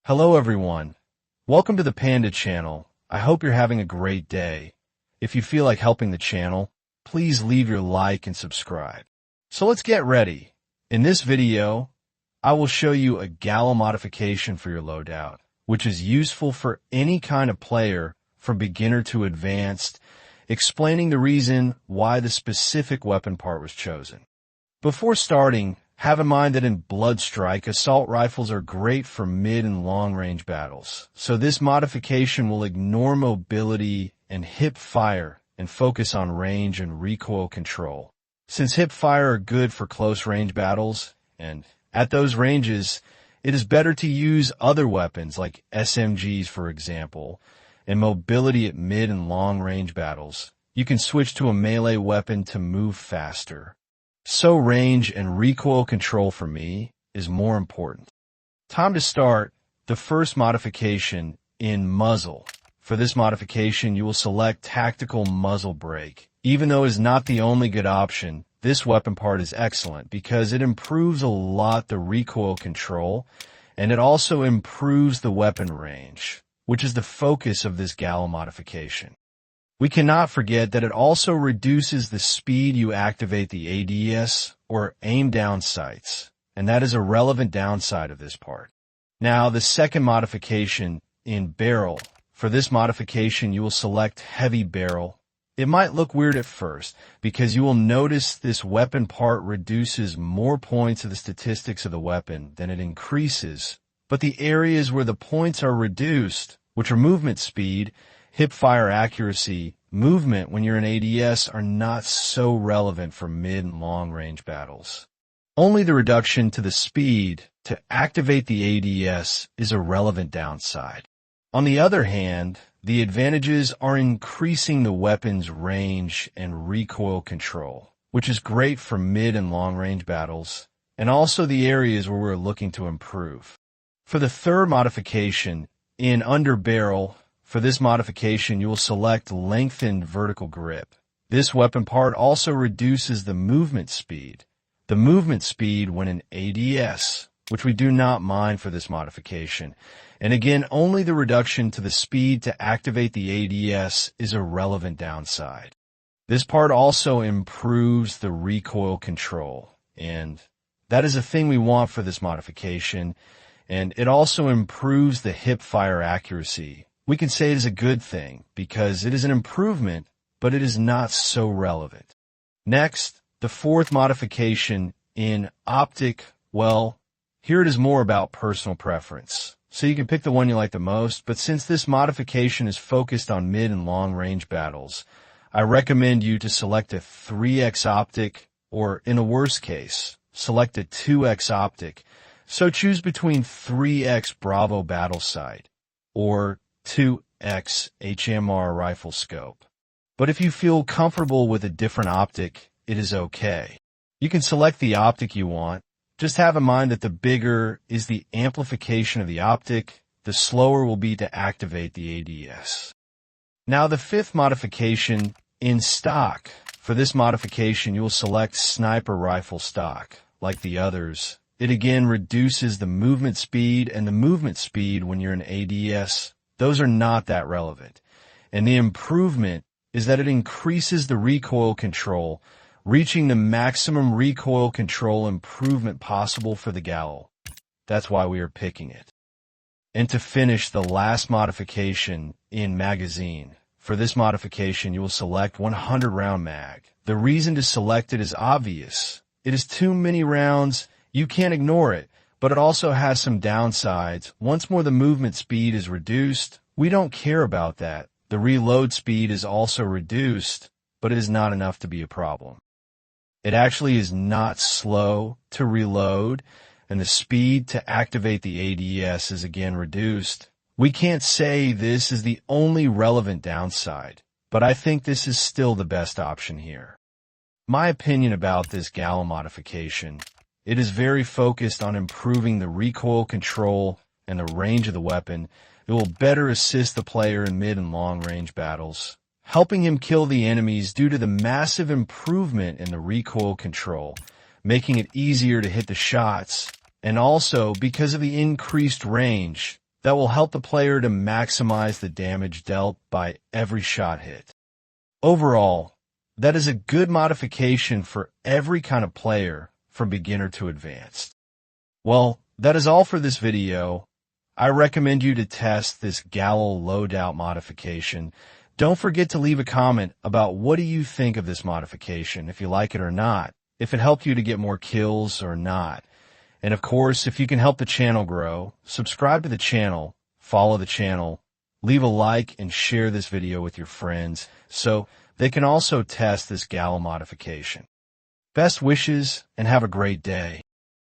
Hello everyone. Welcome to the Panda channel. I hope you're having a great day. If you feel like helping the channel, please leave your like and subscribe. So let's get ready. In this video, I will show you a Galil modification for your loadout, which is useful for any kind of player from beginner to advanced, explaining the reason why the specific weapon part was chosen. Before starting, have in mind that in bloodstrike, assault rifles are great for mid and long-range battles. So this modification will ignore mobility and hip fire and focus on range and recoil control. Since hip fire are good for close-range battles, and at those ranges, it is better to use other weapons like SMGs, for example, and mobility at mid and long-range battles. You can switch to a melee weapon to move faster. So range and recoil control for me is more important. Time to start the first modification in muzzle. For this modification, you will select tactical muzzle brake. Even though it is not the only good option, this weapon part is excellent because it improves a lot the recoil control, and it also improves the weapon range, which is the focus of this Galil modification. We cannot forget that it also reduces the speed you activate the ADS or aim down sights, and that is a relevant downside of this part. Now, the second modification in barrel. For this modification, you will select heavy barrel. It might look weird at first because you will notice this weapon part reduces more points of the statistics of the weapon than it increases, but the areas where the points are reduced, which are movement speed, hip fire accuracy, movement when you're in ADS, are not so relevant for mid and long range battles. Only the reduction to the speed to activate the ADS is a relevant downside. On the other hand, the advantages are increasing the weapon's range and recoil control, which is great for mid and long range battles, and also the areas where we're looking to improve. For the third modification, in under barrel, for this modification, you will select lengthened vertical grip. This weapon part also reduces the movement speed. The movement speed when in ADS, which we do not mind for this modification. And again, only the reduction to the speed to activate the ADS is a relevant downside. This part also improves the recoil control, and that is a thing we want for this modification. And it also improves the hip fire accuracy. We can say it is a good thing because it is an improvement, but it is not so relevant. Next, the fourth modification in optic. Well, here it is more about personal preference. So you can pick the one you like the most, but since this modification is focused on mid and long range battles, I recommend you to select a 3x optic, or in a worst case, select a 2x optic. So choose between 3x Bravo battle sight or 2x HMR rifle scope. But if you feel comfortable with a different optic, it is okay. You can select the optic you want. Just have in mind that the bigger is the amplification of the optic, the slower will be to activate the ADS. Now the fifth modification in stock. For this modification, you will select sniper rifle stock. Like the others, it again reduces the movement speed, and the movement speed when you're in ADS, those are not that relevant. And the improvement is that it increases the recoil control, reaching the maximum recoil control improvement possible for the Galil. That's why we are picking it. And to finish, the last modification in magazine. For this modification, you will select 100 round mag. The reason to select it is obvious. It is too many rounds. You can't ignore it, but it also has some downsides. Once more the movement speed is reduced, we don't care about that. The reload speed is also reduced, but it is not enough to be a problem. It actually is not slow to reload, and the speed to activate the ADS is again reduced. We can't say this is the only relevant downside, but I think this is still the best option here. My opinion about this Galil modification: it is very focused on improving the recoil control and the range of the weapon. It will better assist the player in mid and long range battles, helping him kill the enemies due to the massive improvement in the recoil control, making it easier to hit the shots, and also because of the increased range. that will help the player to maximize the damage dealt by every shot hit. Overall, that is a good modification for every kind of player, from beginner to advanced. Well, that is all for this video. I recommend you to test this Galil Loadout modification. Don't forget to leave a comment about what do you think of this modification, if you like it or not, if it helped you to get more kills or not. And of course, if you can help the channel grow, subscribe to the channel, follow the channel, leave a like, and share this video with your friends so they can also test this Galil modification. Best wishes and have a great day.